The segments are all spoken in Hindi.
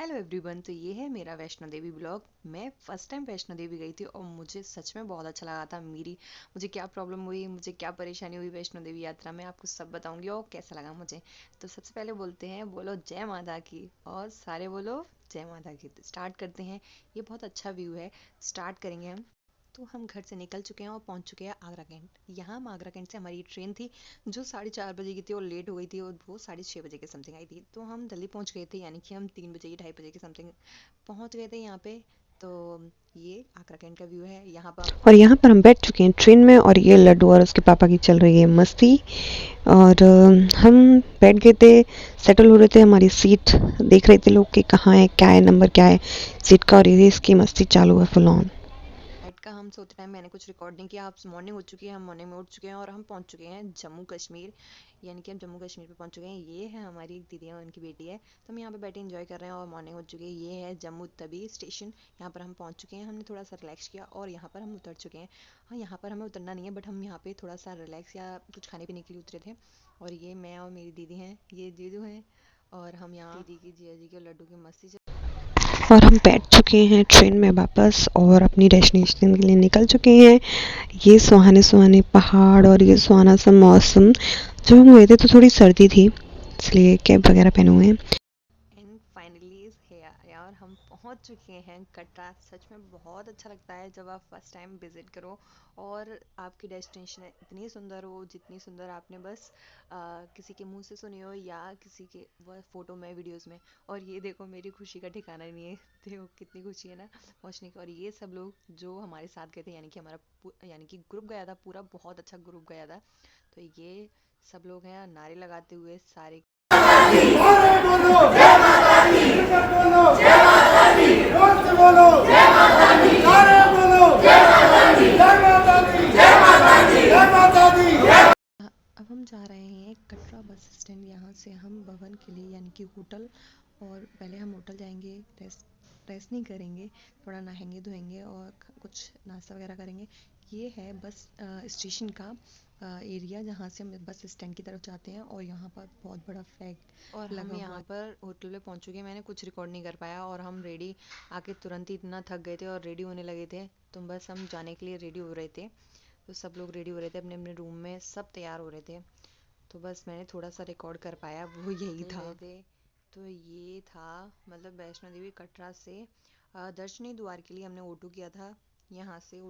Hello everyone. तो ये है मेरा वैष्णो देवी ब्लॉग। मैं फर्स्ट टाइम वैष्णो देवी गई थी और मुझे सच में बहुत अच्छा लगा था। मुझे क्या प्रॉब्लम हुई, मुझे क्या परेशानी हुई वैष्णो देवी यात्रा में, आपको सब बताऊंगी और कैसा लगा मुझे। तो सबसे पहले बोलते हैं, बोलो जय माता की, और सारे बोलो जय माता की। तो स्टार्ट करते हैं। ये बहुत अच्छा व्यू है। स्टार्ट करेंगे हम। तो हम घर से निकल चुके हैं और पहुंच चुके हैं आगरा कैंट। यहाँ हम आगरा कैंट से हमारी ट्रेन थी जो 4:30 बजे की थी और लेट हो गई थी, और वो 6:30 बजे के समथिंग आई थी। तो हम जल्दी पहुंच गए थे, यानी कि हम 3 बजे 2:30 बजे के समथिंग पहुंच गए थे यहाँ पे। तो ये आगरा कैंट का व्यू है। यहाँ पर और यहाँ पर हम बैठ चुके हैं ट्रेन में और ये लड्डू और उसके पापा की चल रही है मस्ती। और हम बैठ गए थे, सेटल हो रहे थे, हमारी सीट देख रहे थे लोग कि कहाँ है, क्या है, नंबर क्या है सीट का। और ये इसकी मस्ती चालू है फुल ऑन। नाइट का हम सोते टाइम मैंने कुछ रिकॉर्ड नहीं किया। आप मॉर्निंग हो चुकी है, हम मॉर्निंग में उठ चुके हैं और हम पहुंच चुके हैं जम्मू कश्मीर। यानी कि हम जम्मू कश्मीर पे पहुंच चुके हैं। ये है हमारी एक दीदी है, उनकी बेटी है। तो हम यहाँ पे बैठे एंजॉय कर रहे हैं और मॉर्निंग हो चुकी है। ये है जम्मू तवी स्टेशन। यहाँ पर हम पहुंच चुके हैं। हमने थोड़ा सा रिलैक्स किया और यहाँ पर हम उतर चुके हैं। हाँ, यहाँ पर हमें उतरना नहीं है, बट हम यहाँ पे थोड़ा सा रिलैक्स या कुछ खाने पीने के लिए उतरे थे। और ये मैं और मेरी दीदी हैं, ये जीजू हैं। और हम यहाँ दीदी की, जिया जी के लड्डू की मस्ती और हम बैठ चुके हैं ट्रेन में वापस और अपनी डेस्टिनेशन के लिए निकल चुके हैं। ये सुहाने सुहाने पहाड़ और ये सुहाना सा मौसम। जब हम गए थे तो थोड़ी सर्दी थी, इसलिए कैप वगैरह पहने हुए हैं। एंड फाइनली है यार, हम पहुंच चुके हैं कटरा। सच में बहुत अच्छा लगता है जब आप फर्स्ट टाइम विजिट करो और आपकी डेस्टिनेशन इतनी सुंदर हो, जितनी सुंदर आपने बस किसी के मुंह से सुनी हो या किसी के वो फोटो में, वीडियोस में। और ये देखो, मेरी खुशी का ठिकाना नहीं है। देखो कितनी खुशी है ना पहुंचने की। और ये सब लोग जो हमारे साथ गए थे, यानी कि यानी कि ग्रुप गया था पूरा, बहुत अच्छा ग्रुप गया था। तो ये सब लोग हैं नारे लगाते हुए सारे। नारे बोलो जय माता दी, बोलो जय माता दी, जोर से बोलो जय माता दी, नारे बोलो जय माता दी, जय माता दी, जय माता दी, जय माता दी। अब हम जा रहे हैं कटरा बस स्टैंड। यहाँ से हम भवन के लिए, यानी कि होटल। और पहले हम होटल जाएंगे, रेस्ट रेस्ट नहीं करेंगे, थोड़ा नहाएंगे धोएंगे और कुछ नाश्ता वगैरह करेंगे। ये है बस स्टेशन का एरिया, जहाँ से हम बस स्टैंड की तरफ जाते हैं। और यहाँ पर बहुत बड़ा फ्लैग और हम लगा यहाँ हुआ पर होटल पे पहुँच चुके हैं। मैंने कुछ रिकॉर्ड नहीं कर पाया और हम रेडी आके तुरंत ही इतना थक गए थे और रेडी होने लगे थे। तो बस हम जाने के लिए रेडी हो रहे थे। तो सब लोग रेडी हो रहे थे अपने अपने रूम में, सब तैयार हो रहे थे। तो बस मैंने थोड़ा सा रिकॉर्ड कर पाया, वो यही था। थे। तो ये था, मतलब वैष्णो देवी कटरा से दर्शनी द्वार के लिए हमने ऑटो किया था। यहाँ से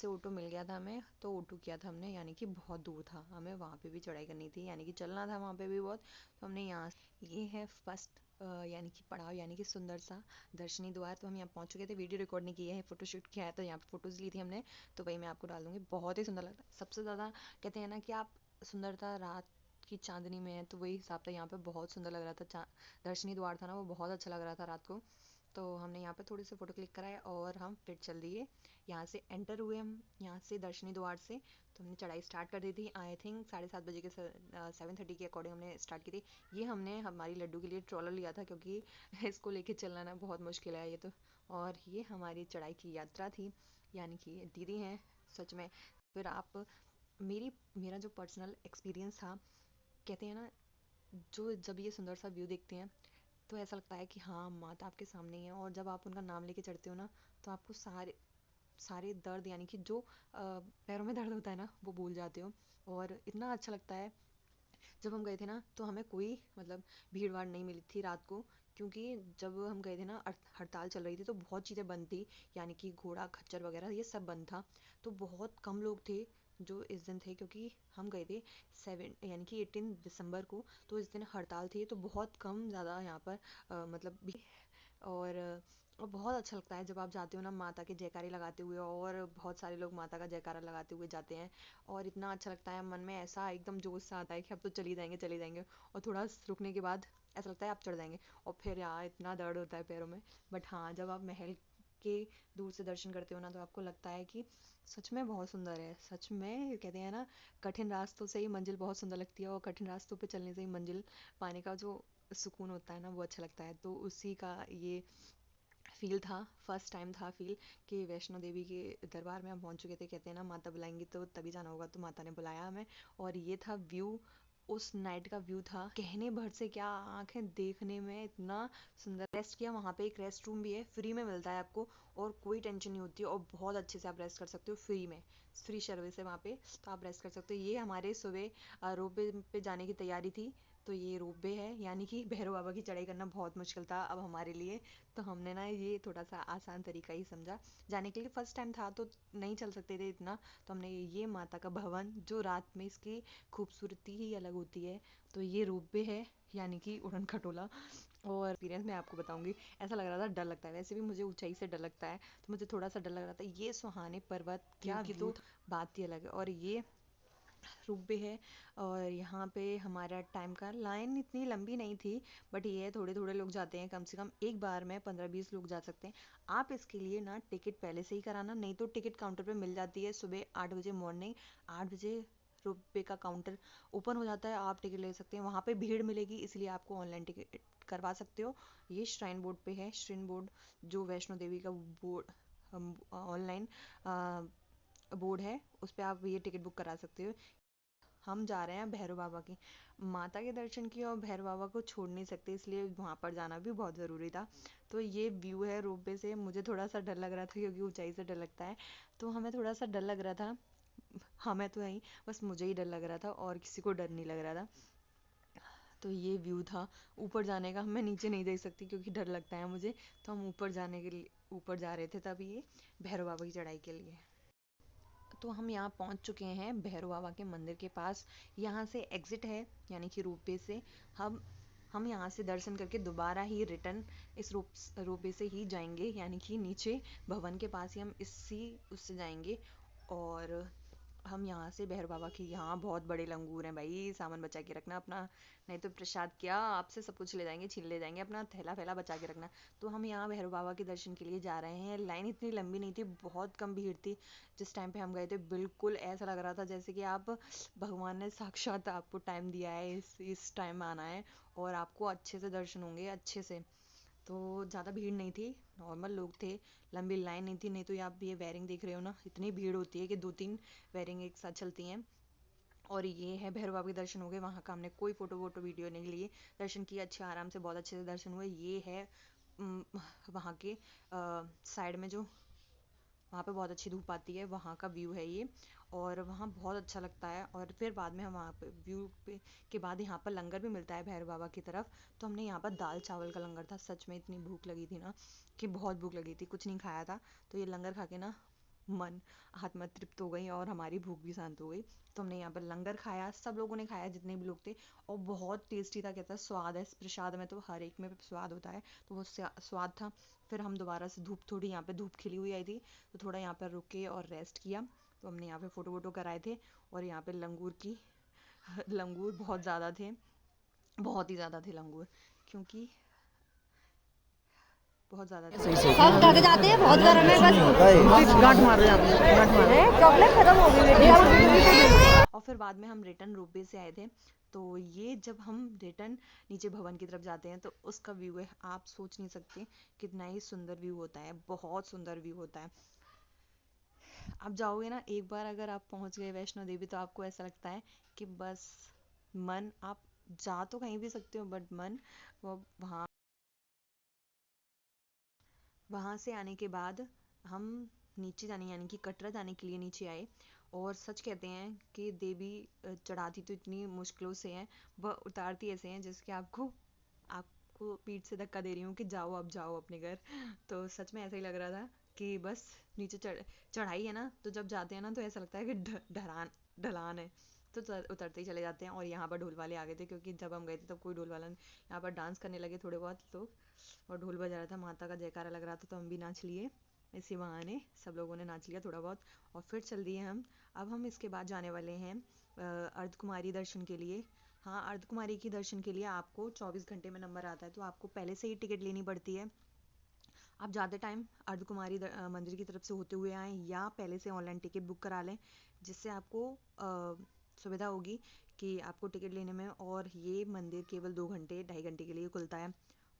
ऑटो मिल गया था हमें, तो ऑटो किया था हमने। यानी कि बहुत दूर था, हमें वहाँ पे भी चढ़ाई करनी थी, यानी कि चलना था वहाँ पे भी बहुत। तो हमने ये है फर्स्ट यानी कि पड़ाव, यानी कि सुंदर सा दर्शनी द्वार। तो हम यहाँ पहुँच चुके थे। वीडियो रिकॉर्ड नहीं किया है, फोटोशूट किया है, तो यहाँ पे फोटोज ली थी हमने। तो वही मैं आपको डाल दूंगी। बहुत ही सुंदर लगता है। सबसे ज़्यादा कहते हैं ना कि आप सुंदरता रात की चांदनी में है, तो वही हिसाब था। यहाँ पे बहुत सुंदर लग रहा था। दर्शनी द्वार था ना, वो बहुत अच्छा लग रहा था रात को। तो हमने यहाँ पे थोड़े से फोटो क्लिक कराए और हम फिर चल दिए। यहाँ से एंटर हुए हम, यहाँ से दर्शनी द्वार से। तो हमने चढ़ाई स्टार्ट कर दी थी। आई थिंक 7:30 बजे के 7:30 के अकॉर्डिंग हमने स्टार्ट की थी। ये हमने हमारी लड्डू के लिए ट्रॉलर लिया था, क्योंकि इसको लेके चलना ना बहुत मुश्किल है ये तो। और ये हमारी चढ़ाई की यात्रा थी, यानी कि दीदी हैं सच में। फिर आप मेरी मेरा जो पर्सनल एक्सपीरियंस था, कहते हैं ना, जो जब ये सुंदर सा व्यू देखते हैं तो ऐसा लगता है कि हाँ, माता आपके सामने ही है। और जब आप उनका नाम लेके चढ़ते हो ना, तो आपको सारे सारे दर्द, यानी कि जो पैरों में दर्द होता है ना, वो भूल जाते हो। और इतना अच्छा लगता है। जब हम गए थे ना, तो हमें कोई मतलब भीड़ भाड़ नहीं मिली थी रात को, क्योंकि जब हम गए थे ना, हड़ताल चल रही थी, तो बहुत चीज़ें बंद थी। यानी कि घोड़ा खच्चर वगैरह ये सब बंद था। तो बहुत कम लोग थे जो इस दिन थे, क्योंकि हम गए थे 18 दिसंबर को। तो इस दिन हड़ताल थी, तो बहुत कम ज़्यादा यहाँ पर मतलब भी। और और बहुत अच्छा लगता है जब आप जाते हो ना, माता के जयकारे लगाते हुए। और बहुत सारे लोग माता का जयकारा लगाते हुए जाते हैं। और इतना अच्छा लगता है, मन में ऐसा एकदम जोश सा आता है कि अब तो चली जाएंगे चली जाएंगे। और थोड़ा रुकने के बाद ऐसा लगता है आप चढ़ जाएंगे। और फिर यार इतना दर्द होता है पैरों में। बट हाँ, जब आप महल के दूर से दर्शन करते हो ना, तो आपको लगता है कि सच में बहुत सुंदर है। सच में कहते हैं ना, कठिन रास्तों से ही मंजिल बहुत सुंदर लगती है, और कठिन रास्तों पे चलने से ही मंजिल पाने का जो सुकून होता है ना, वो अच्छा लगता है। तो उसी का ये फील था, फर्स्ट टाइम था फील, कि वैष्णो देवी के दरबार में हम पहुंच चुके थे। कहते हैं ना, माता बुलाएंगी तो तभी जाना होगा, तो माता ने बुलाया हमें। और ये था व्यू। उस नाइट का व्यू था कहने भर से क्या, आंखें देखने में इतना सुंदर। रेस्ट किया वहाँ पे, एक रेस्ट रूम भी है, फ्री में मिलता है आपको और कोई टेंशन नहीं होती और बहुत अच्छे से आप रेस्ट कर सकते हो फ्री में। फ्री सर्विस है वहाँ पे, तो आप रेस्ट कर सकते हो। ये हमारे सुबह रोपवे पे जाने की तैयारी थी, तो ये रोपवे है, यानी कि भैरव बाबा की चढ़ाई करना बहुत मुश्किल था अब हमारे लिए, तो हमने ना ये थोड़ा सा आसान तरीका ही समझा जाने के लिए। फर्स्ट टाइम था तो नहीं चल सकते थे इतना, तो हमने ये माता का भवन जो रात में इसकी खूबसूरती ही अलग होती है, तो ये रोपवे है यानी कि उड़न खटोला। और एक्सपीरियंस मैं आपको बताऊंगी, ऐसा लग रहा था डर लगता है, वैसे भी मुझे ऊंचाई से डर लगता है, तो मुझे थोड़ा सा डर लग रहा था। ये सुहाने पर्वत क्या की तो बात ही अलग है। और ये रुकबे है और यहाँ पे हमारा टाइम का लाइन इतनी लंबी नहीं थी, बट ये थोड़े थोड़े लोग जाते हैं, कम से कम एक बार में 15-20 लोग जा सकते हैं। आप इसके लिए ना टिकट पहले से ही कराना, नहीं तो टिकट काउंटर पे मिल जाती है सुबह 8 बजे, मॉर्निंग 8 बजे रुपये का काउंटर ओपन हो जाता है, आप टिकट ले सकते हैं। वहाँ पे भीड़ मिलेगी इसलिए आपको ऑनलाइन टिकट करवा सकते हो। ये श्राइन बोर्ड पे है, श्राइन बोर्ड जो वैष्णो देवी का बोर्ड ऑनलाइन बोर्ड है, उस पर आप ये टिकट बुक करा सकते हो। हम जा रहे हैं भैरव बाबा की माता के दर्शन किए और भैरव बाबा को छोड़ नहीं सकते, इसलिए वहां पर जाना भी बहुत ज़रूरी था। तो ये व्यू है रोपवे से। मुझे थोड़ा सा डर लग रहा था क्योंकि ऊंचाई से डर लगता है, तो हमें थोड़ा सा डर लग रहा था। हमें तो नहीं, बस मुझे ही डर लग रहा था और किसी को डर नहीं लग रहा था। तो ये व्यू था ऊपर जाने का। मैं नीचे नहीं देख सकती क्योंकि डर लगता है मुझे, तो हम ऊपर जाने के लिए ऊपर जा रहे थे तब ये भैरव बाबा की चढ़ाई के लिए। तो हम यहाँ पहुँच चुके हैं भैरव बाबा के मंदिर के पास। यहाँ से एग्जिट है यानी कि रोपवे से। हम यहाँ से दर्शन करके दोबारा ही रिटर्न इस रोपवे से ही जाएंगे, यानी कि नीचे भवन के पास ही हम इसी उससे जाएंगे। और हम यहाँ से भैरव बाबा के यहाँ बहुत बड़े लंगूर हैं भाई, सामान बचा के रखना अपना, नहीं तो प्रसाद क्या आपसे सब कुछ ले जाएंगे, छीन ले जाएंगे, अपना थैला फैला बचा के रखना। तो हम यहाँ भैरव बाबा के दर्शन के लिए जा रहे हैं। लाइन इतनी लंबी नहीं थी, बहुत कम भीड़ थी। जिस टाइम पे हम गए थे बिल्कुल ऐसा लग रहा था जैसे कि आप भगवान ने साक्षात आपको टाइम दिया है, इस टाइम आना है और आपको अच्छे से दर्शन होंगे अच्छे से। तो ज़्यादा भीड़ नहीं थी, नॉर्मल लोग थे, लंबी लाइन नहीं थी। नहीं तो आप ये वेयरिंग देख रहे हो ना, इतनी भीड़ होती है कि 2-3 वेयरिंग एक साथ चलती हैं। और ये है भैरव बाबा के दर्शन हो गए, वहाँ का हमने कोई फोटो वोटो वीडियो नहीं लिए, दर्शन किए अच्छे आराम से, बहुत अच्छे से दर्शन हुए। ये है वहाँ के साइड में जो वहाँ पे बहुत अच्छी धूप आती है, वहाँ का व्यू है ये, और वहाँ बहुत अच्छा लगता है। और फिर बाद में हम वहाँ पे व्यू पे के बाद यहाँ पर लंगर भी मिलता है भैरव बाबा की तरफ, तो हमने यहाँ पर दाल चावल का लंगर था। सच में इतनी भूख लगी थी ना, कि बहुत भूख लगी थी, कुछ नहीं खाया था, तो ये लंगर खा के ना मन आत्मा तृप्त हो गई और हमारी भूख भी शांत हो गई। तो हमने यहाँ पर लंगर खाया, सब लोगों ने खाया जितने भी लोग थे, और बहुत टेस्टी था। कहता है स्वाद है इस प्रसाद में, तो हर एक में स्वाद होता है, तो वो स्वाद था। फिर हम दोबारा से धूप, थोड़ी यहाँ पे धूप खिली हुई आई थी, तो थोड़ा यहाँ पर रुके और रेस्ट किया। तो हमने यहाँ पे फोटो वोटो कराए थे। और यहाँ पे लंगूर की लंगूर बहुत ज़्यादा थे, बहुत ही ज़्यादा थे लंगूर, क्योंकि बहुत ज़्यादा थे। सब थक जाते हैं, बहुत गर्म है, बस गांठ मार रहे हैं, गांठ मार रहे हैं, चॉकलेट खत्म हो गई बेटी। और फिर बाद में हम रिटर्न रोपवे से आए थे। तो ये जब हम रिटर्न नीचे भवन की तरफ जाते हैं तो उसका व्यू है, आप सोच नहीं सकते कितना ही सुंदर व्यू होता है, बहुत सुंदर व्यू होता है। आप जाओगे ना एक बार, अगर आप पहुंच गए वैष्णो देवी, तो आपको ऐसा लगता है कि बस मन, आप जा तो कहीं भी सकते हो बट मन वो वहाँ। वहाँ से आने के बाद हम नीचे जाने यानी कि कटरा जाने के लिए नीचे आए। और सच कहते हैं कि देवी चढ़ाती तो इतनी मुश्किलों से है, वह उतारती ऐसे हैं जैसे कि आपको पीठ से धक्का दे रही हूँ कि जाओ अब जाओ अपने घर। तो सच में ऐसा ही लग रहा था कि बस नीचे चढ़ाई है ना, तो जब जाते हैं ना तो ऐसा लगता है कि ढलान ढलान है, तो उतरते ही चले जाते हैं। और यहाँ पर ढोल वाले आ गए थे, क्योंकि जब हम गए थे तब कोई ढोल वाला नहीं। यहाँ पर डांस करने लगे थोड़े बहुत लोग, और ढोल बजा रहा था, माता का जयकारा लग रहा था, तो हम भी नाच लिए। इसी बहाने सब लोगों ने नाच लिया थोड़ा बहुत, और फिर चल दिए हम। अब हम इसके बाद जाने वाले हैं अर्धकुमारी दर्शन के लिए। हाँ, अर्धकुमारी की दर्शन के लिए आपको 24 घंटे में नंबर आता है, तो आपको पहले से ही टिकट लेनी पड़ती है। आप जाते टाइम अर्धकुमारी मंदिर की तरफ से होते हुए आएँ, या पहले से ऑनलाइन टिकट बुक करा लें, जिससे आपको सुविधा होगी कि आपको टिकट लेने में। और ये मंदिर केवल 2 घंटे 2.5 घंटे के लिए खुलता है।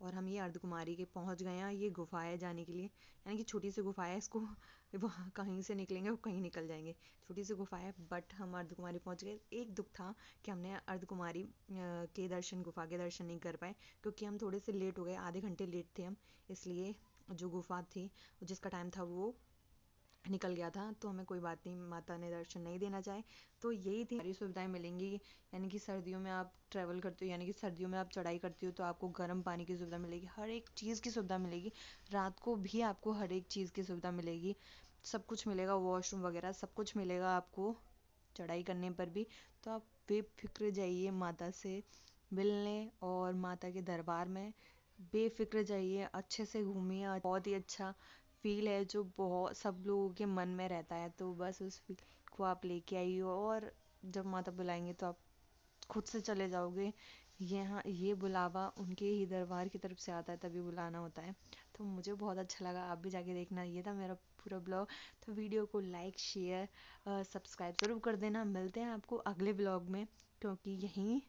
और हम ये अर्धकुमारी के पहुंच गए हैं। ये गुफा है जाने के लिए, यानी कि छोटी सी गुफा है, इसको वहाँ कहीं से निकलेंगे और कहीं निकल जाएंगे। छोटी सी गुफा है, बट हम अर्धकुमारी पहुंच गए। एक दुख था कि हमने अर्धकुमारी के दर्शन, गुफा के दर्शन नहीं कर पाए, क्योंकि हम थोड़े से लेट हो गए, आधे घंटे लेट थे हम, इसलिए जो गुफा थी जिसका टाइम था वो निकल गया था। तो हमें कोई बात नहीं, माता ने दर्शन नहीं देना चाहे तो यही थी। सारी सुविधाएं मिलेंगी, यानी कि सर्दियों में आप ट्रैवल करते हो, यानी कि सर्दियों में आप चढ़ाई करते हो तो आपको गर्म पानी की सुविधा मिलेगी, हर एक चीज़ की सुविधा मिलेगी। रात को भी आपको हर एक चीज़ की सुविधा मिलेगी, सब कुछ मिलेगा, वॉशरूम वगैरह सब कुछ मिलेगा आपको चढ़ाई करने पर भी। तो आप बेफिक्र जाइए माता से मिलने, और माता के दरबार में बेफिक्र जाइए, अच्छे से घूमिए। बहुत ही अच्छा फील है जो बहुत सब लोगों के मन में रहता है, तो बस उस फील को आप लेके आइए, और जब माता बुलाएंगे तो आप खुद से चले जाओगे। यहाँ ये बुलावा उनके ही दरबार की तरफ से आता है, तभी बुलाना होता है। तो मुझे बहुत अच्छा लगा, आप भी जाके देखना। ये था मेरा पूरा ब्लॉग। तो वीडियो को लाइक, शेयर, सब्सक्राइब ज़रूर कर देना। मिलते हैं आपको अगले ब्लॉग में, क्योंकि यहीं